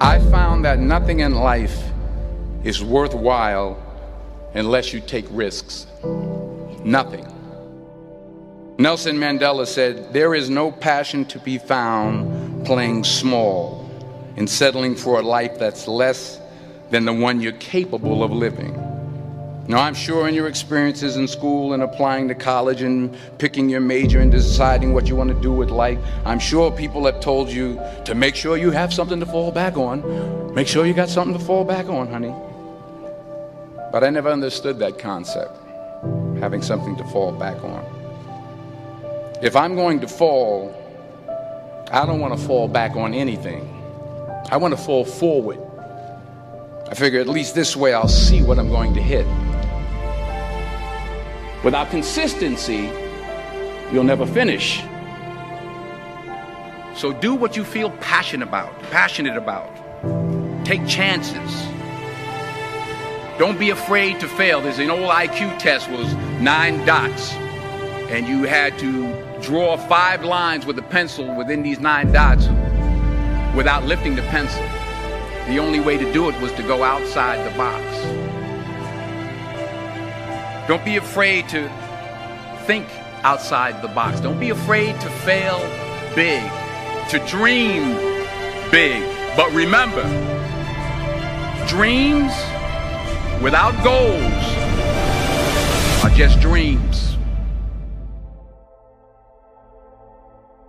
I found that nothing in life is worthwhile unless you take risks. Nothing. Nelson Mandela said, "There is no passion to be found playing small and settling for a life that's less than the one you're capable of living." Now, I'm sure in your experiences in school and applying to college and picking your major and deciding what you want to do with life, I'm sure people have told you to make sure you have something to fall back on. Make sure you got something to fall back on, honey. But I never understood that concept, having something to fall back on. If I'm going to fall, I don't want to fall back on anything. I want to fall forward. I figure at least this way I'll see what I'm going to hit. Without consistency, you'll never finish. So do what you feel passionate about. Take chances. Don't be afraid to fail. There's an old IQ test, was 9 dots, and you had to draw 5 lines with a pencil within these 9 dots without lifting the pencil. The only way to do it was to go outside the box. Don't be afraid to think outside the box. Don't be afraid to fail big, to dream big. But remember, dreams without goals are just dreams.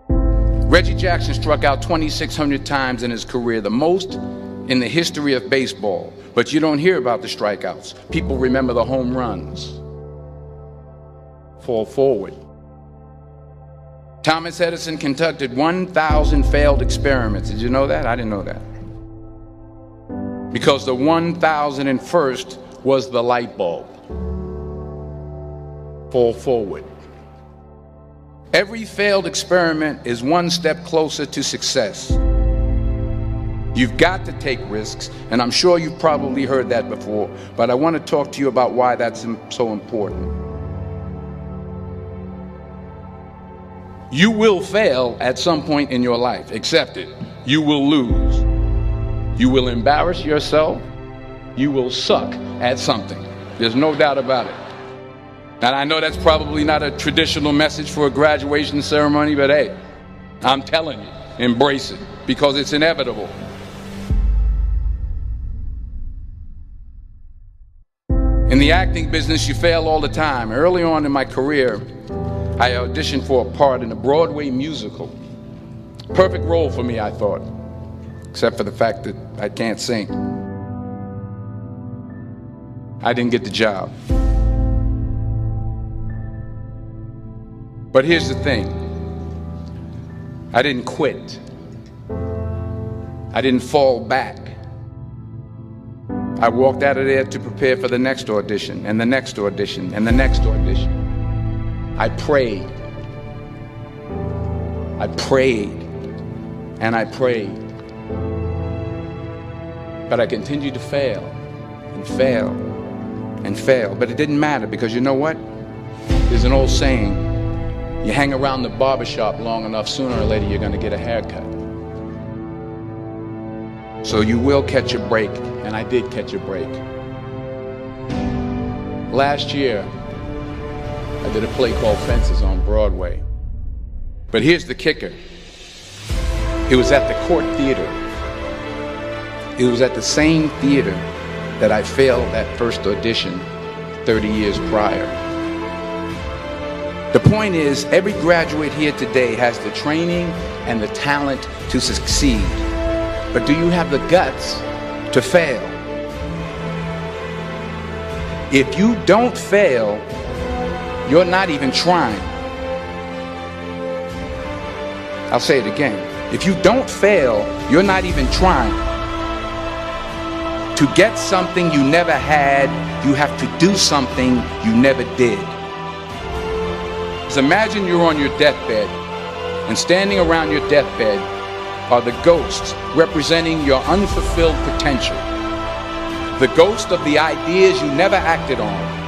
Reggie Jackson struck out 2,600 times in his career, the most in the history of baseball. But you don't hear about the strikeouts. People remember the home runs. Fall forward. Thomas Edison conducted 1,000 failed experiments. Did you know that? I didn't know that. Because the 1,001st was the light bulb. Fall forward. Every failed experiment is one step closer to success. You've got to take risks, and I'm sure you've probably heard that before, but I want to talk to you about why that's so important. You will fail at some point in your life. Accept it. You will lose. You will embarrass yourself. You will suck at something. There's no doubt about it. And I know that's probably not a traditional message for a graduation ceremony, but hey, I'm telling you, embrace it, because it's inevitable. In the acting business, you fail all the time. Early on in my career, I auditioned for a part in a Broadway musical. Perfect role for me, I thought, except for the fact that I can't sing. I didn't get the job. But here's the thing. I didn't quit. I didn't fall back. I walked out of there to prepare for the next audition, and the next audition, and the next audition. I prayed. I prayed. And I prayed. But I continued to fail and fail and fail. But it didn't matter, because you know what? There's an old saying, you hang around the barbershop long enough, sooner or later you're going to get a haircut. So you will catch a break, and I did catch a break. Last year, I did a play called Fences on Broadway. But here's the kicker. It was at the Court Theater. It was at the same theater that I failed that first audition 30 years prior. The point is, every graduate here today has the training and the talent to succeed. But do you have the guts to fail? If you don't fail, you're not even trying. I'll say it again. If you don't fail, you're not even trying. To get something you never had, you have to do something you never did. So imagine you're on your deathbed, and standing around your deathbed are the ghosts representing your unfulfilled potential. The ghost of the ideas you never acted on.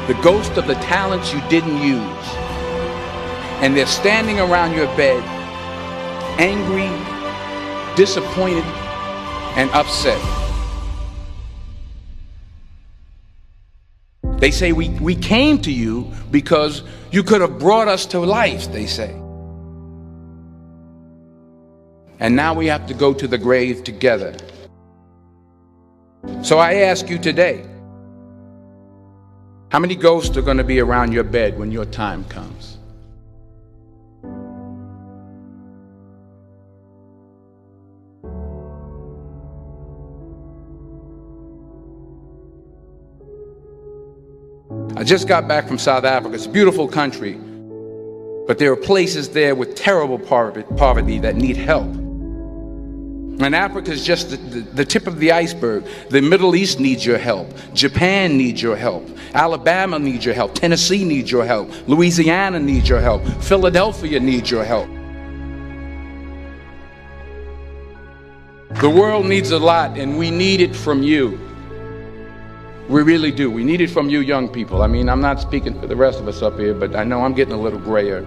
The ghost of the talents you didn't use. And they're standing around your bed, angry, disappointed, and upset. They say we came to you because you could have brought us to life, they say. And now we have to go to the grave together. So I ask you today, how many ghosts are going to be around your bed when your time comes? I just got back from South Africa. It's a beautiful country, but there are places there with terrible poverty that need help. And Africa is just the tip of the iceberg. The Middle East needs your help. Japan needs your help. Alabama needs your help. Tennessee needs your help. Louisiana needs your help. Philadelphia needs your help. The world needs a lot, and we need it from you. We really do. We need it from you young people. I mean, I'm not speaking for the rest of us up here, but I know I'm getting a little grayer.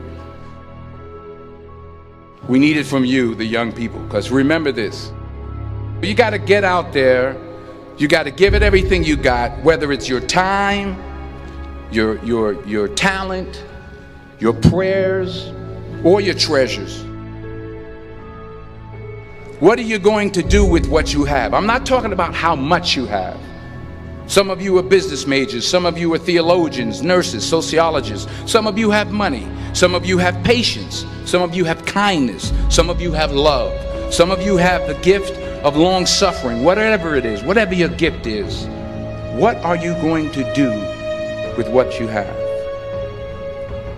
We need it from you, the young people, because remember this. You got to get out there. You got to give it everything you got, whether it's your time, your talent, your prayers, or your treasures. What are you going to do with what you have? I'm not talking about how much you have. Some of you are business majors. Some of you are theologians, nurses, sociologists. Some of you have money. Some of you have patience. Some of you have kindness. Some of you have love. Some of you have the gift of long suffering. Whatever it is, whatever your gift is, what are you going to do with what you have?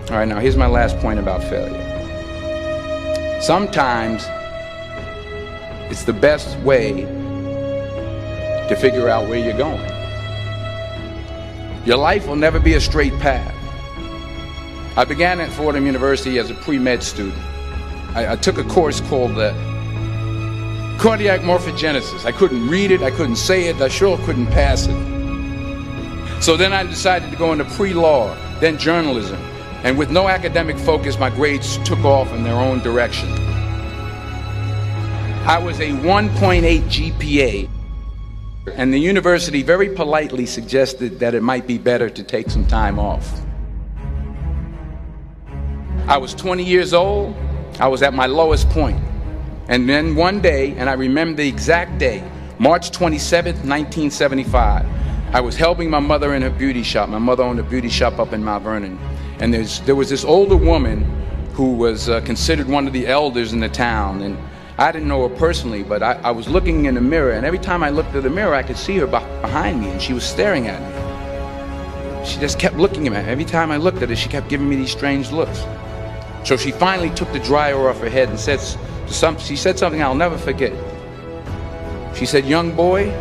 All right, now here's my last point about failure. Sometimes it's the best way to figure out where you're going. Your life will never be a straight path. I began at Fordham University as a pre-med student. I took a course called cardiac morphogenesis. I couldn't read it, I couldn't say it, I sure couldn't pass it. So then I decided to go into pre-law, then journalism. And with no academic focus, my grades took off in their own direction. I was a 1.8 GPA. And the university very politely suggested that it might be better to take some time off. I was 20 years old. I was at my lowest point. And then one day, and I remember the exact day, March 27th, 1975, I was helping my mother in her beauty shop. My mother owned a beauty shop up in Mount Vernon. And there was this older woman who was considered one of the elders in the town. And I didn't know her personally, but I was looking in the mirror, and every time I looked at the mirror, I could see her behind me, and she was staring at me. She just kept looking at me. Every time I looked at her, she kept giving me these strange looks. So she finally took the dryer off her head and she said something I'll never forget. She said, "Young boy,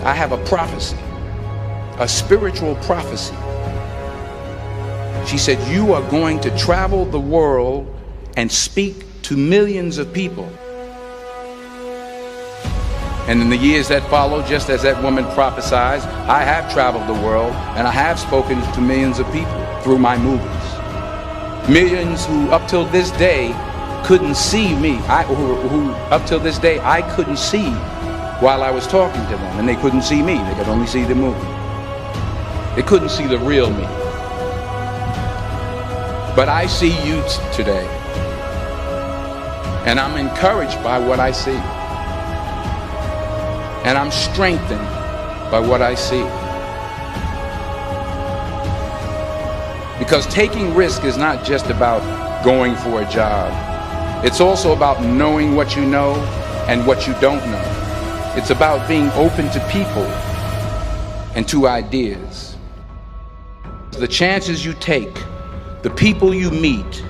I have a prophecy, a spiritual prophecy." She said, "You are going to travel the world and speak to millions of people." And in the years that followed, just as that woman prophesied, I have traveled the world and I have spoken to millions of people through my movies. Millions who up till this day couldn't see me, who up till this day I couldn't see while I was talking to them, and they couldn't see me, they could only see the movie. They couldn't see the real me. But I see you today, and I'm encouraged by what I see. And I'm strengthened by what I see. Because taking risk is not just about going for a job. It's also about knowing what you know and what you don't know. It's about being open to people and to ideas. The chances you take, the people you meet,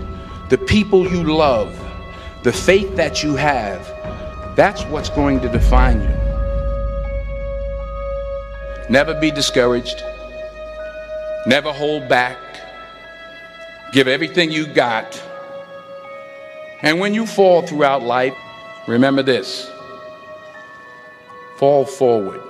the people you love, the faith that you have, that's what's going to define you. Never be discouraged. Never hold back. Give everything you got. And when you fall throughout life, remember this: fall forward.